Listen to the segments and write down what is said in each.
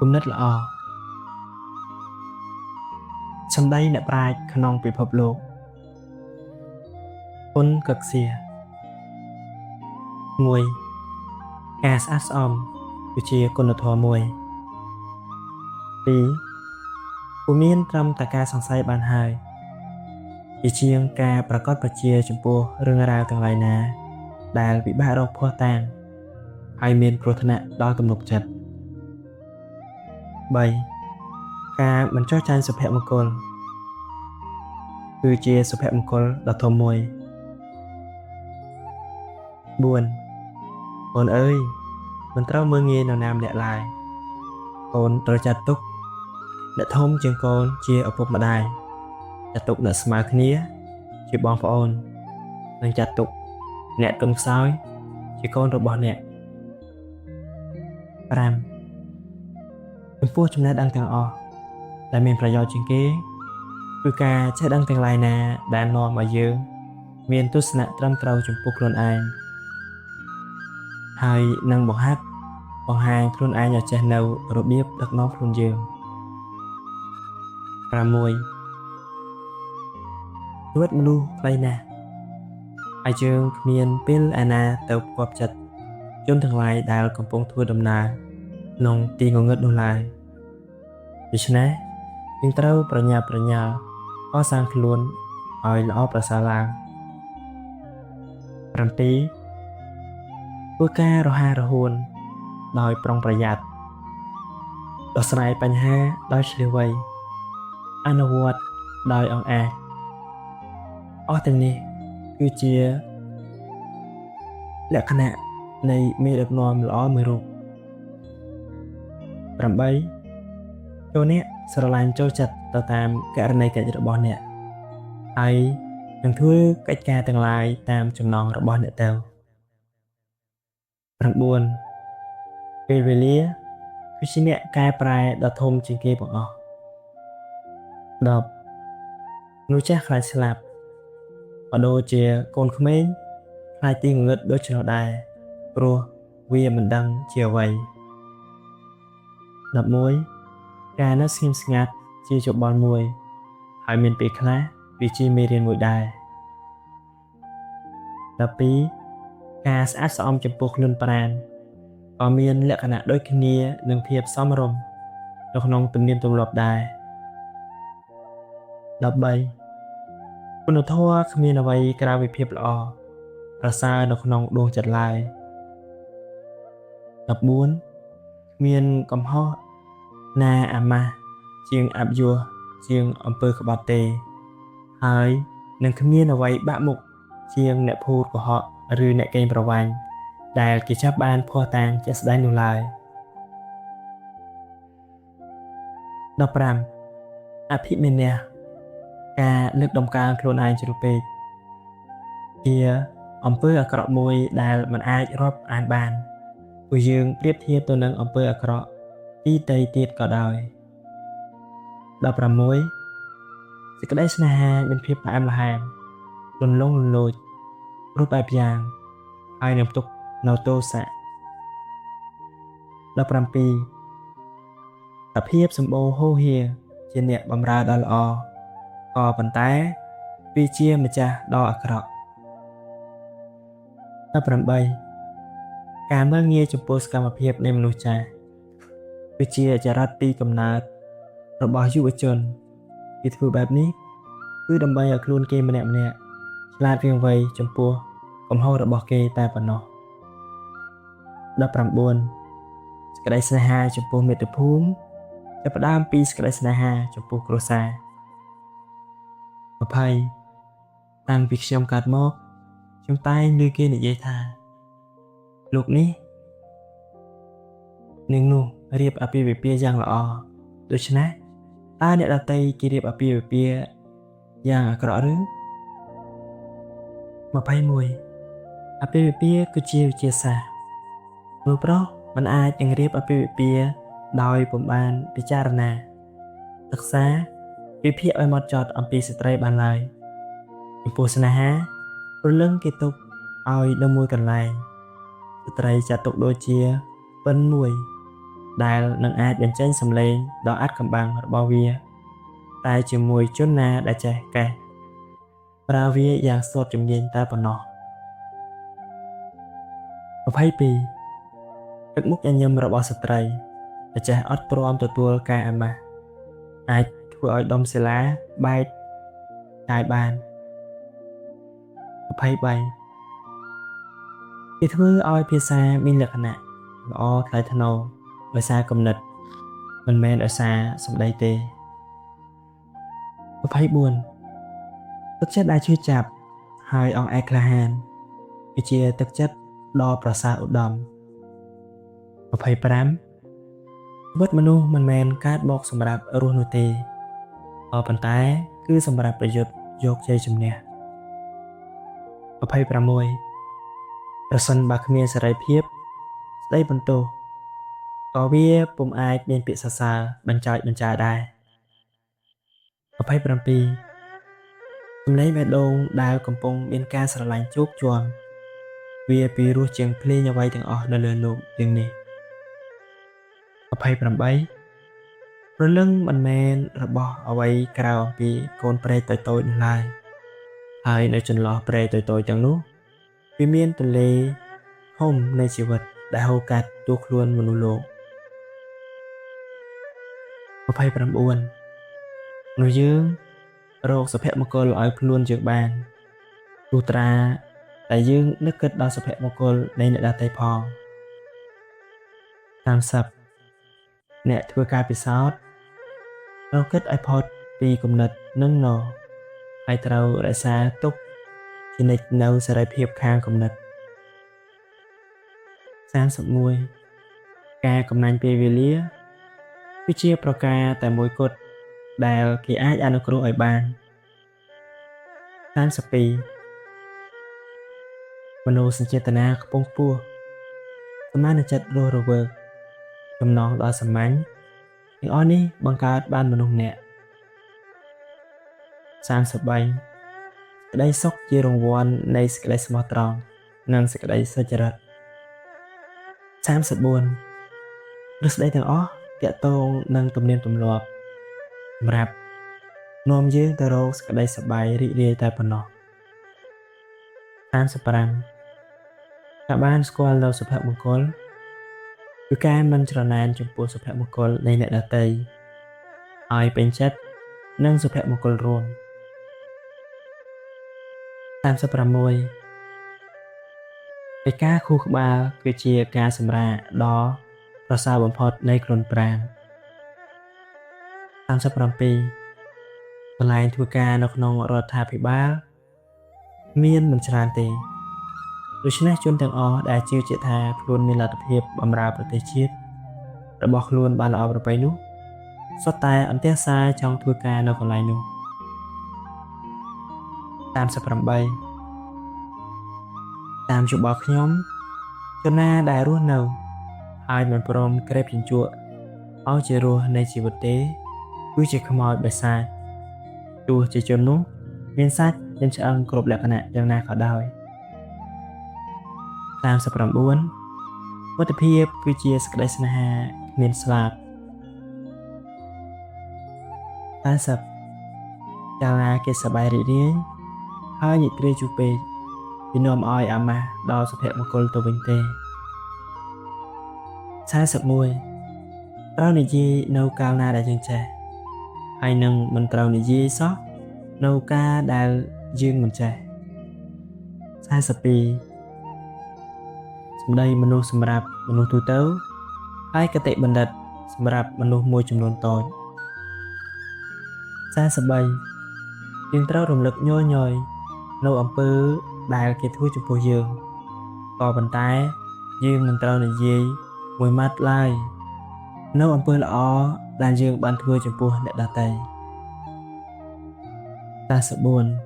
គំនិតល្អសម្ដីអ្នកប្រាជ្ញក្នុងពិភពលោកគុណកឹកសៀ1ការស្អាតស្អំគឺជាគុណធម៌មួយ2ពុំមានត្រឹមតែការសង្ស័យបានហើយជាជាងការប្រកបប្រជាចំពោះរឿងរ៉ាវទាំងឡាយណាដែលពិបាករកភស្តុតាងហើយមានគ្រោះថ្នាក់ដល់ទំនុកចិត្ត3ការបញ្ចុះចាញ់សុភមង្គលគឺជាសុភមង្គលដ៏ធំមួយ4កូនអើយមិនត្រូវមើលងាយនរណាម្នាក់ឡើយកូនត្រូវចាត់ទុកអ្នកធំជាងកូនជាឪពុកម្ដាយចាត់ទុកអ្នកស្មើគ្នាជាបងប្អូននិងចាត់ទុកអ្នកទុនខ្សោយជាកូនរបស់អ្នក5ចំពោះចំណេះដឹងទាំងអស់ដែលមានប្រយោជន៍ជាងគេគឺការចេះដឹងទាំងឡាយណាដែលនាំឲ្យយើងមានទស្សនៈត្រឹមត្រូវចំពោះខ្លួនឯងហើយនឹងបង្ហាញខ្លួនឯងឲ្យចេះនៅរបៀបដឹកនាំខ្លួនយើង6ជីវិតមនុស្សខ្លីណាស់ហើយយើងគ្មានពេលឯណាទៅផ្គាប់ចិត្តជនទាំងឡាយដែលកំពុងធ្វើដំណើរក្នុងទីងងឹតនោះឡើយដូច្នេះយើងត្រូវប្រញាប់ប្រញាល់កសាងខ្លួនឲ្យល្អប្រសើរឡើង7ធ្វើការរហ័សរហួនដោយប្រុងប្រយ័ត្នដោះស្រាយបញ្ហាដោយឆ្លាតវៃអនុវត្តដោយអង្អាចអស់ទាំងនេះគឺជាលក្ខណៈនៃមេដឹកនាំល្អមួយរូប8ចូលអ្នកស្រឡាញ់ចូលចិត្តទៅតាមករណីកិច្ចរបស់អ្នកហើយនឹងធ្វើកិច្ចការទាំងឡាយតាមចំណងរបស់អ្នកទៅ9ពេលវេលាគឺជាអ្នកកែប្រែដ៏ធំជាងគេបង្អស់10មនុស្សចាស់ខ្លាចស្លាប់ក៏ដូចជាកូនក្មេងខ្លាចទីងងឹតដូចនោះដែរព្រោះវាមិនដឹងជាអ្វី11ការនៅស្ងៀមស្ងាត់ជាច្បល់មួយហើយមានពេលខ្លះវាជាមេរៀនមួយដែរ12ការស្អាតស្អំចំពោះខ្លួនប្រាណក៏មានលក្ខណៈដូចគ្នានឹងភាពសមរម្យនៅក្នុងទំនៀមទម្លាប់ដែរ13គុណធម៌គ្មានអ្វីក្រៅពីភាពល្អប្រសើរនៅក្នុងដួងចិត្តឡើយ14គ្មានកំហុសណាអាម៉ាស់ជាងអព្យុះជាងអំពើក្បត់ទេហើយនឹងគ្មានអ្វីបាក់មុខជាងអ្នកភូតកុហកឬអ្នកកេងប្រវ័ញ្ចដែលគេចាប់បានភស្តុតាងជាក់ស្ដែងនោះឡើយ15អភិមេនៈការលើកដំកើងខ្លួនឯងជ្រុលពេកជាអំពើអាក្រក់មួយដែលមិនអាចរាប់អានបានព្រោះយើងប្រៀបធៀបទៅនឹងអំពើអាក្រក់ទីតីទៀតក៏ដោយ16សេចក្តីស្នេហាមានភាពផ្អែមល្ហែមលន់លង់លន់លោចរូបបែបយ៉ាងហើយនឹងផ្ទុកនៅទោសៈ17សភាពសម្បូរហូរហៀជាអ្នកបម្រើដ៏ល្អក៏ប៉ុន្តែវាជាម្ចាស់ដ៏អាក្រក់18ការមើលងាយចំពោះសកម្មភាពនៃមនុស្សចាស់គឺជាចរិតពីកំណើតរបស់យុវជនគេធ្វើបែបនេះគឺដើម្បីឲ្យខ្លួនគេម្នាក់ៗឆ្លាតវាងវៃចំពោះកំហុសរបស់គេតែប៉ុណ្ណោះ19សេចក្តីស្នេហាចំពោះមាតុភូមិចាប់ផ្ដើមពីសេចក្តីស្នេហាចំពោះគ្រួសារ20តាំងពីខ្ញុំកើតមកខ្ញុំតែងឮគេនិយាយថាលោកនេះនឹងនោះរៀបអាពាហ៍ពិពាហ៍យ៉ាងល្អដូច្នេះតើអ្នកដទៃគេរៀបអាពាហ៍ពិពាហ៍យ៉ាងអាក្រក់ឬ21អាពាហ៍ពិពាហ៍គឺជាវិទ្យាសាស្ត្រមនុស្សប្រុសមិនអាចនឹងរៀបអាពាហ៍ពិពាហ៍ដោយពុំបានពិចារណាសិក្សាវិភាគឲ្យហ្មត់ចត់អំពីស្ត្រីបានឡើយចំពោះស្នេហាព្រលឹងគេទុកឲ្យនៅមួយកន្លែងស្ត្រីចាត់ទុកដូចជាពិនមួយ ដែលនឹងអាចបញ្ចេញសំឡេងដ៏អាថ៌កំបាំងរបស់វាតែជាមួយជនណាដែលចេះកេះប្រើវាយ៉ាងស្ទាត់ជំនាញតែប៉ុណ្ណោះ 22 ទឹកមុខញញឹមរបស់ស្ត្រីដែលចេះអត់ព្រមទទួលការអាម៉ាស់អាចធ្វើឲ្យដុំសិលាបែកកាយបាន 23 វាធ្វើឲ្យភាសាមានលក្ខណៈល្អថ្លៃថ្នូរដោយសារគំនិតមិនមែនដោយសារសម្ដីទេ 24 ទឹកចិត្តដែលជឿចាប់ហើយអង្អែលក្លាហានវាជាទឹកចិត្តដ៏ប្រសើរឧត្តម 25 ជីវិតមនុស្សមិនមែនកើតមកសម្រាប់រស់នោះទេប៉ុន្តែគឺសម្រាប់ប្រយុទ្ធយកជ័យជំនះ 26 ប្រសិនបើគ្មានសេរីភាពស្ដីបន្ទោសក៏វាពុំអាចមានពាក្យសរសើរបញ្ចើចបញ្ចាដែរ 27 សម្លេងបេះដូងដែលកំពុងមានការស្រឡាញ់ជោគជាំវាពីរោះជាងភ្លេងអ្វីទាំងអស់នៅលើលោកទាំងនេះ 28 ព្រលឹងមិនមែនរបស់អ្វីក្រៅអំពីកូនព្រែកតូចៗនោះឡើយហើយនៅចន្លោះព្រែកតូចៗទាំងនោះវាមានទន្លេហុំនៃជីវិតដែលហូរកាត់ទូខ្លួនមនុស្សលោក 29 មនុស្សយើងរកសុភមង្គលឲ្យខ្លួនយើងបានទោះត្រាតែយើងនឹកគិតដល់សុភមង្គលនៃអ្នកដទៃផង 30 អ្នកធ្វើការពិសោធន៍ត្រូវគិតឲ្យផុតពីគំនិតនឹងណហើយត្រូវរក្សាទុកជានិច្ចនៅសេរីភាពខាងគំនិត 31 ការកំណាញ់ពេលវេលាគឺជាប្រការតែមួយគត់ដែលគេអាចអនុគ្រោះឲ្យបាន 32 មនោសញ្ចេតនាខ្ពង់ខ្ពស់សមានចិត្តរស់រវើកចំណងដ៏សាមញ្ញទាំងអស់នេះបង្កើតបានមនុស្សម្នាក់ 33 ក្តីសុខជារង្វាន់នៃសេចក្តីស្មោះត្រង់និងសេចក្តីសុចរិត 34 រស្ដីទាំងអស់តាក់ទងនឹងទំនៀមទម្លាប់សម្រាប់នាំយើងទៅរកសេចក្តីសប្បាយរីករាយតែប៉ុណ្ណោះ 35 ការបានស្គាល់នូវសុភមង្គលគឺការមិនច្រណែនចំពោះសុភមង្គលនៃអ្នកដទៃហើយពេញចិត្តនឹងសុភមង្គលរួម 36 ឯការខួរក្បាលគឺជាការសម្រាកដ៏ប្រសើរបំផុតនៃខ្លួនប្រាណ 37 កន្លែងធ្វើការនៅក្នុងរដ្ឋាភិបាលមានមិនច្រើនទេដូច្នេះជនទាំងអស់ដែលជឿជាក់ថាខ្លួនមានលទ្ធភាពបម្រើប្រទេសជាតិរបស់ខ្លួនបានល្អប្រពៃនោះសុទ្ធតែអន្ទះសារចង់ធ្វើការនៅកន្លែងនោះ 38 តាមយោបល់ខ្ញុំជនណាដែលរស់នៅហើយមិនព្រមក្រេបជញ្ជក់ឲ្យជារស់នៃជីវិតទេគឺជាខ្មោចបិសាចទោះជាជននោះមានសាច់ចិញ្ឆ្អឹងគ្រប់លក្ខណៈយ៉ាងណាក៏ដោយ 39 មិត្តភាពគឺជាសេចក្តីស្នេហាគ្មានស្លាប់ 40 កាលណាគេសប្បាយរីករាយហើយនិយាយជួបពេកវានាំឲ្យអាម៉ាស់ដល់សុភមង្គលទៅវិញទេ 41 ត្រូវនិយាយនៅកាលណាដែលយើងចេះហើយនឹងមិនត្រូវនិយាយសោះនៅកាលដែលយើងមិនចេះ 42 សម្ដីមនុស្សសម្រាប់មនុស្សទូទៅហើយគតិបណ្ឌិតសម្រាប់មនុស្សមួយចំនួនតូច 43 យើងត្រូវរំលឹកញយញយនៅអំពើដែលគេធ្វើចំពោះយើងក៏ប៉ុន្តែយើងមិនត្រូវនិយាយមួយម៉ាត់ឡើយនៅអំពើល្អដែលយើងបានធ្វើចំពោះអ្នកដទៃ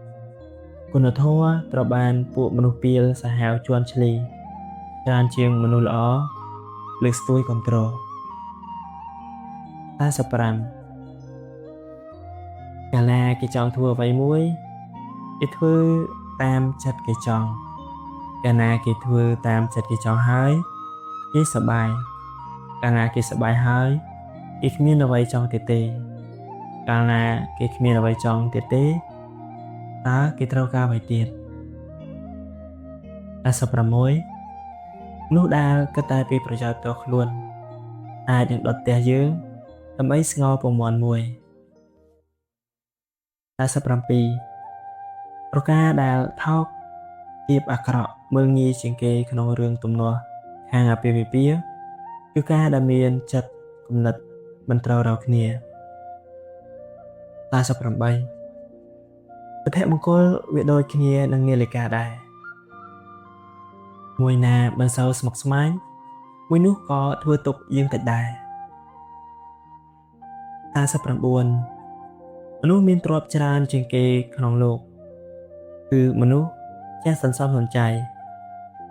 44 គុណធម៌ត្រូវបានពួកមនុស្សពីលសាហាវជន់ឈ្លីច្រើនជាងមនុស្សល្អលើកស្ទួយគ្រប់គ្រង 45 កាលណាគេចង់ធ្វើអ្វីមួយគេធ្វើតាមចិត្តគេចង់កាលណាគេធ្វើតាមចិត្តគេចង់ហើយគេសប្បាយ កាលណាគេសប្បាយហើយគេគ្មានអ្វីចង់ទៀតទេកាលណាគេគ្មានអ្វីចង់ទៀតទេតើគេត្រូវការអ្វីទៀត86នោះដែលគិតតែពីប្រយោជន៍ផ្ទាល់ខ្លួនអាចនឹងដុតផ្ទះយើងដើម្បីស្ងោរពងមាន់មួយ87ប្រការដែលថោកភាពអាក្រក់មើលងាយជាងគេក្នុងរឿងទំនាស់ខាងអាពាហ៍ពិពាហ៍គឺការដែលមានចិត្តគំនិតមិនត្រូវរកគ្នា88សុភមង្គលវាដូចគ្នានឹងនាឡិកាដែរមួយណាមិនសូវស្មុគស្មាញមួយនោះក៏ធ្វើទុកយើងតិចដែរ49មនុស្សមានទ្រព្យច្រើនជាងគេក្នុងលោកគឺមនុស្សចេះសន្សំសំចៃ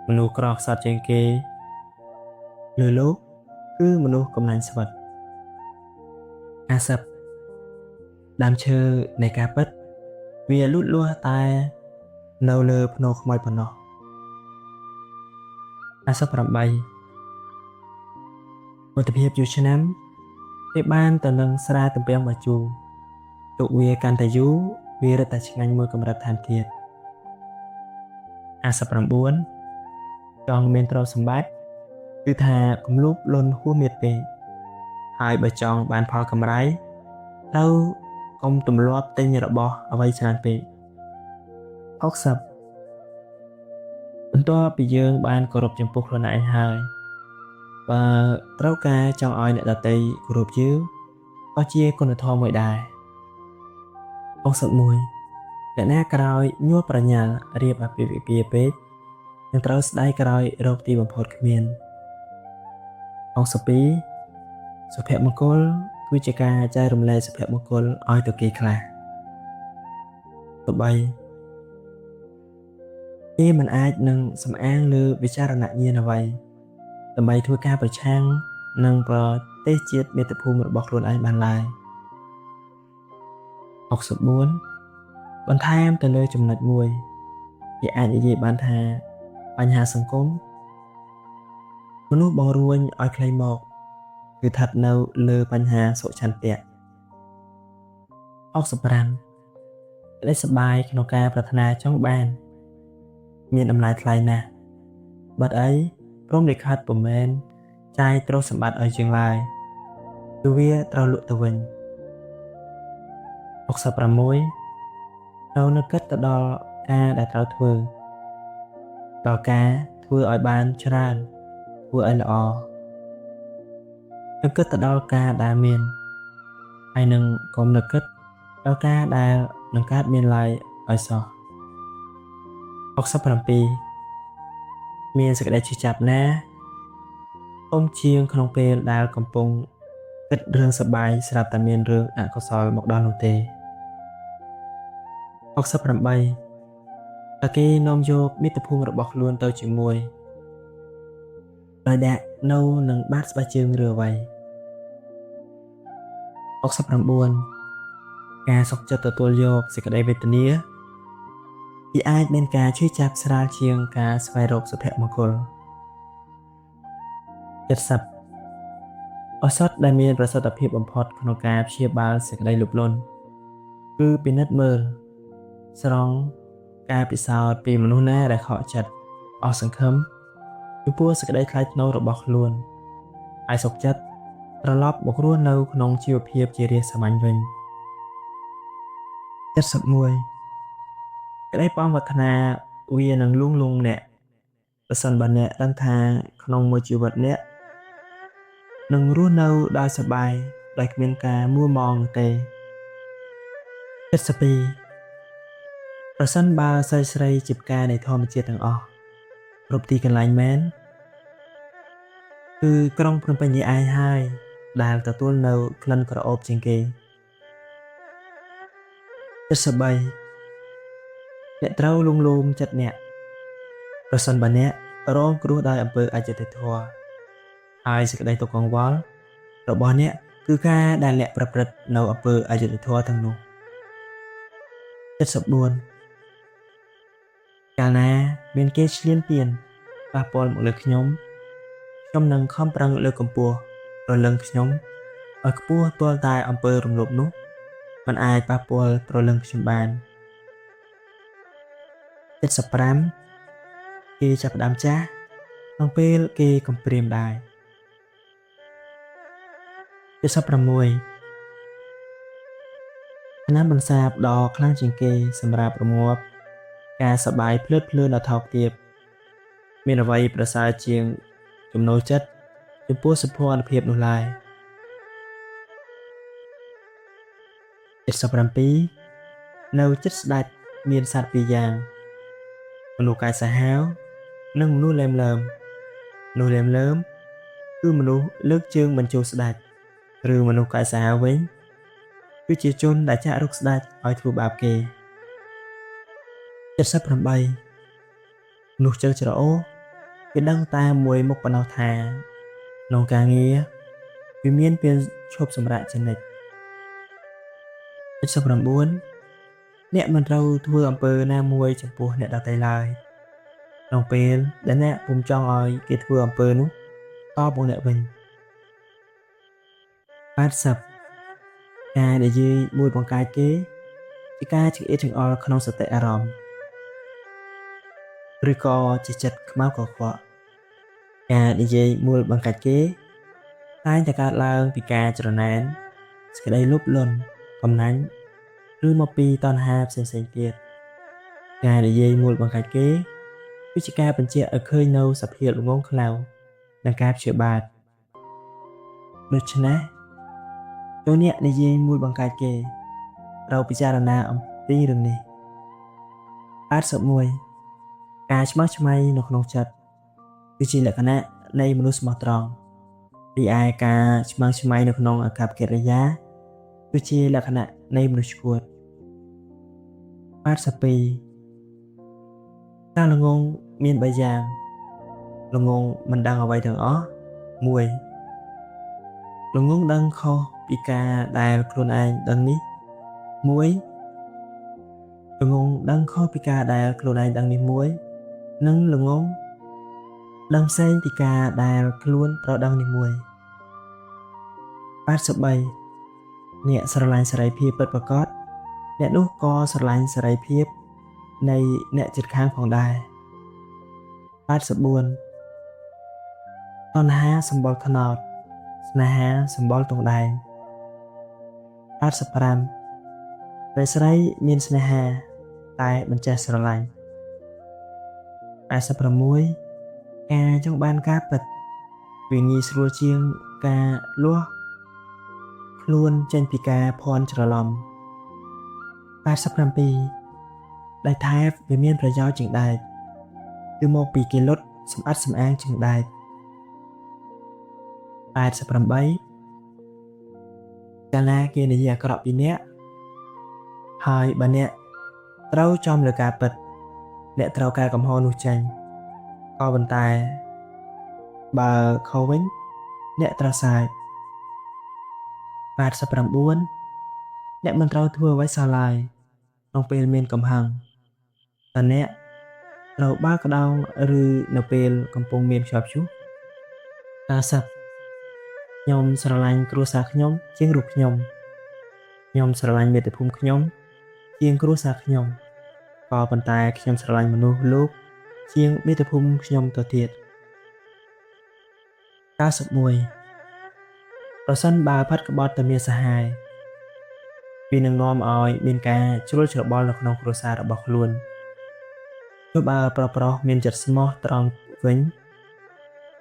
មនុស្សក្រខ្សត់ជាងគេលើលោកគឺមនុស្សកំណាញ់ស្វិត50ដើមឈើនៃការពិតវាលូតលាស់តែនៅលើភ្នោខ្មោចប៉ុណ្ណោះ58មិត្តភាពយូរឆ្នាំវាបានទៅនឹងស្រាទំពាំងបាយជូរទុកវាកាន់តែយូរវារឹតតែឆ្ងាញ់មួយកម្រិតថែមទៀត59ចង់មានទ្រព្យសម្បត្តិគឺថាគំលូបលន់ហួសមៀតពេកហើយបើចង់បានផលកម្រៃត្រូវកុំទម្លាប់ទិញរបស់អ្វីច្រើនពេក60បន្ទាប់ពីយើងបានគោរពចំពោះខ្លួនឯងហើយបើត្រូវការចង់ឲ្យអ្នកដទៃគោរពយើងក៏ជាគុណធម៌មួយដែរ61អ្នកណាក្រោយញ័រប្រញាល់រៀបអាពាហ៍ពិពាហ៍ពេកនឹងត្រូវស្ដាយក្រោយរកទីបំផុតគ្មាន62សុភមង្គលគឺជាការចែករំលែកសុភមង្គលឲ្យទៅគេខ្លះ3គេមិនអាចនឹងសំអាងលើវិចារណញ្ញាណអ្វីដើម្បីធ្វើការប្រឆាំងនឹងប្រទេសជាតិមាតុភូមិរបស់ខ្លួនឯងបានឡើយ64បន្ថែមទៅលើចំណុចមួយគេអាចនិយាយបានថាបញ្ហាសង្គមមនុស្សបង្រួញឲ្យខ្លីមកគឺស្ថិតនៅលើបញ្ហាសុឆន្ទៈ65ក្តីសប្បាយក្នុងការប្រាថ្នាចង់បានមានតម្លៃថ្លៃណាស់បាត់អីព្រមលិខិតពុំមែនចាយទ្រព្យសម្បត្តិឲ្យជាងឡើយគឺវាត្រូវលក់ទៅវិញ66ត្រូវនឹកគិតទៅដល់ការដែលត្រូវធ្វើដល់ការធ្វើឲ្យបានច្រើនធ្វើឲ្យល្អនឹកគិតទៅដល់ការដែលមានហើយនឹងកុំនឹកគិតដល់ការដែលនឹងកើតមានឡើយឲ្យសោះ67មានសេចក្តីឈឺចាប់ណាអុំជាងក្នុងពេលដែលកំពុងគិតរឿងសប្បាយស្រាប់តែមានរឿងអកុសលមកដល់នោះទេ68តែគេនាំយកមិត្តភូមិរបស់ខ្លួនទៅជាមួយដោយដាក់នៅនឹងបាតស្បែកជើងឬអ្វី69ការសុខចិត្តទទួលយកសេចក្តីវេទនាវាអាចមានការឈឺចាប់ស្រាលជាងការស្វែងរកសុភមង្គល70ឱសថដែលមានប្រសិទ្ធភាពបំផុតក្នុងការព្យាបាលសេចក្តីលោភលន់គឺពិនិត្យមើលស្រង់ការពិសោធន៍ពីមនុស្សណាដែលខកចិត្តអស់សង្ឃឹមចំពោះសេចក្តីថ្លៃថ្នូររបស់ខ្លួនហើយសុខចិត្តត្រឡប់មករស់នៅក្នុងជីវភាពជារាស្ត្រសាមញ្ញវិញ71ក្តីបងប្រាថ្នាវានឹងលួងលោមអ្នកប្រសិនបើអ្នកដឹងថាក្នុងមួយជីវិតអ្នកនឹងរស់នៅដោយសប្បាយដោយគ្មានការមួម៉ងនោះទេ72ប្រសិនបើស្រីជាផ្កានៃធម្មជាតិទាំងអស់គ្រប់ទីកន្លែងមែនគឺក្រុងភ្នំពេញនេះឯងហើយដែលទទួលនៅក្លិនក្រអូបជាងគេ73អ្នកត្រូវលួងលោមចិត្តអ្នកប្រសិនបើអ្នករងគ្រោះដោយអំពើអយុត្តិធម៌ហើយសេចក្តីទុក្ខកង្វល់របស់អ្នកគឺការដែលអ្នកប្រព្រឹត្តនៅអំពើអយុត្តិធម៌ទាំងនោះ74កាលណាមានគេឈ្លានពានប៉ះពាល់មកលើខ្ញុំនឹងខំប្រឹងលើកកម្ពស់ រលឹងខ្ញុំឲ្យខ្ពស់ទាល់តែអំពើរំលោភនោះមិនអាចប៉ះពាល់ព្រលឹងខ្ញុំបាន75គេចាប់ផ្ដើមចាស់ក្នុងពេលគេកំព្រាមដែរ76ឋានៈបន្សាបដ៏ខ្លាំងជាងគេសម្រាប់រងាប់ការសប្បាយភ្លើតភ្លើនដល់ថោកទាបមានអ្វីប្រសើរជាងចំណូលចិត្តចំពោះសុភមង្គលភាពនោះឡើយ77នៅចិត្តស្ដេចមានសត្វពីរយ៉ាងមនុស្សកាយសាហាវនិងមនុស្សលែមលើមមនុស្សលែមលើមគឺមនុស្សលើកជើងបញ្ចូលស្ដេចឬមនុស្សកាយសាហាវវិញគឺជាជនដែលចាក់រុកស្ដេចឲ្យធ្វើបាបគេ78មនុស្សជើងច្រអូសគេដឹងតែមួយមុខប៉ុណ្ណោះថាក្នុងការងារវាមានពេលឈប់សម្រាកជានិច្ច79អ្នកមិនត្រូវធ្វើអំពើណាមួយចំពោះអ្នកដទៃឡើយក្នុងពេលដែលអ្នកពុំចង់ឲ្យគេធ្វើអំពើនោះតបមកអ្នកវិញ80ការនិយាយមួយបង្កាយគេជាការចង្អៀតចង្អល់ក្នុងសតិអារម្មណ៍ឬក៏ជាចិត្តខ្មៅកខ្វក់ការនិយាយមួយបង្កាច់គេតែងតែកើតឡើងពីការច្រណែនសេចក្តីលោភលន់កំណាញ់ឬមកពីតណ្ហាផ្សេងៗទៀតការនិយាយមួយបង្កាច់គេគឺជាការបញ្ជាក់ឲ្យឃើញនៅសភាពល្ងងខ្លៅនិងការព្យាបាទដូច្នេះចូលអ្នកនិយាយមួយបង្កាច់គេត្រូវពិចារណាអំពីរឿងនេះ81ការឆ្មើងឆ្មៃនៅក្នុងចិត្តគឺជាលក្ខណៈនៃមនុស្សស្មោះត្រង់រីឯការឆ្មើងឆ្មៃនៅក្នុងអាកប្បកិរិយាគឺជាលក្ខណៈនៃមនុស្សឆ្កួត82ការល្ងងមាន3យ៉ាងល្ងងមិនដឹងអ្វីទាំងអស់1ល្ងងដឹងខុសពីការដែលខ្លួនឯងដឹងនេះ1ល្ងងដឹងខុសពីការដែលខ្លួនឯងដឹងនេះ1និងល្ងងដឹងផ្សេងពីការដែលខ្លួនត្រូវដឹងនេះ183អ្នកស្រឡាញ់សេរីភាពពិតប្រាកដអ្នកនោះក៏ស្រឡាញ់សេរីភាពនៃអ្នកជិតខាងផងដែរ84តណ្ហាសម្បល់ថ្នោតស្នេហាសម្បល់ទងដែង85ពេលស្រីមានស្នេហាតែមិនចេះស្រឡាញ់86ការចង់បានការពិតវាងាយស្រួលជាងការលាស់ខ្លួនចេញពីការភ័ន្តច្រឡំ87ដែលថែបវាមានប្រយោជន៍ជាងដែកគឺមកពីគេលុតសម្អាតសម្អាងជាងដែក88កាលណាគេនិយាយអាក្រក់ពីអ្នកហើយបើអ្នកត្រូវចំលើការពិតអ្នកត្រូវការកំហុសនោះចេញក៏ប៉ុន្តែបើខុសវិញអ្នកត្រូវសាយ89អ្នកមិនត្រូវធ្វើអ្វីសោះឡើយក្នុងពេលមានកំហឹងតើអ្នកត្រូវបើកក្តោងឬនៅពេលកំពុងមានខ្យល់ព្យុះ90ខ្ញុំស្រឡាញ់គ្រួសារខ្ញុំជាងរូបខ្ញុំស្រឡាញ់មាតុភូមិខ្ញុំជាងគ្រួសារខ្ញុំក៏ប៉ុន្តែខ្ញុំស្រឡាញ់មនុស្សលោកជាងមាតុភូមិខ្ញុំទៅទៀត91ប្រសិនបើផាត់ក្បត់តែមានសហាយវានឹងនាំឲ្យមានការជ្រួលច្របល់នៅក្នុងគ្រួសាររបស់ខ្លួនទោះបើប្រុសមានចិត្តស្មោះត្រង់វិញ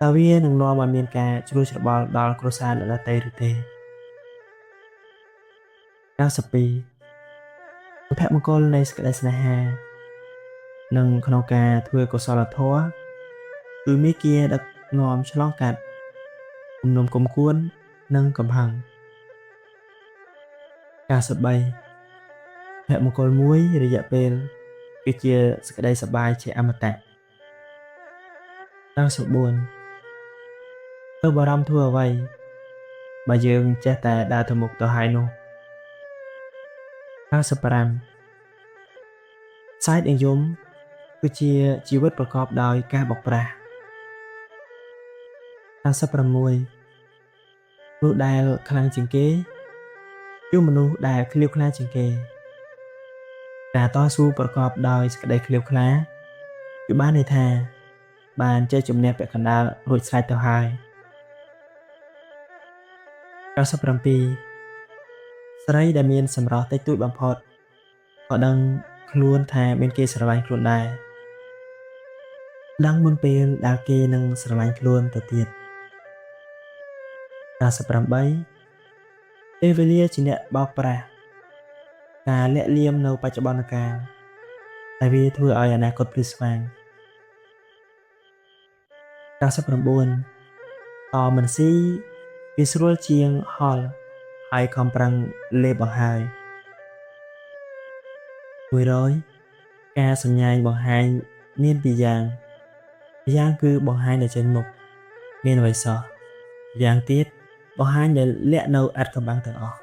តើវានឹងនាំឲ្យមានការជ្រួលច្របល់ដល់គ្រួសារអ្នកដទៃឬទេ92ភមង្គលនៃសេចក្តីស្នេហានិងក្នុងការធ្វើកុសលធម៌គឺមេគាដឹកនាំឆ្លងកាត់គំនុំគុំគួននិងកំហឹង93ភមង្គលមួយរយៈពេលគឺជាសេចក្តីសប្បាយជាអមតៈ94ទៅបារម្ភធ្វើអ្វីបើយើងចេះតែដើរទៅមុខទៅហើយនោះ95សាយនិយមគឺជាជីវិតប្រកបដោយការបោកប្រាស់96 មនុស្សដែលខ្លាំងជាងគេគឺមនុស្សដែលឃ្លាវខ្លាជាងគេការតស៊ូប្រកបដោយសេចក្តីឃ្លាវខ្លាគឺបានន័យថាបានជ័យជំនះពាក់កណ្ដាលរួចស្រេចទៅហើយ97ស្រីដែលមានសម្រស់តិចតួចបំផុតក៏ដឹងខ្លួនថាមានគេស្រឡាញ់ខ្លួនដែរដឹងមុនពេលដែលគេនឹងស្រឡាញ់ខ្លួនទៅទៀត98ពេលវេលាជាអ្នកបោកប្រាស់ការលាក់លៀមនៅបច្ចុប្បន្នកាលតែវាធ្វើឲ្យអនាគតភ្លឺស្វាង99តមិនស៊ីវាស្រួលជាងហល់ហើយខំប្រឹងលេបបង្ហើយ100ការសម្ញែងបង្ហាញមានពីរយ៉ាងគឺបង្ហាញដែលចេញមុខមានអ្វីសោះយ៉ាងទៀតបង្ហាញដែលលាក់នៅឥតកំបាំងទាំងអស់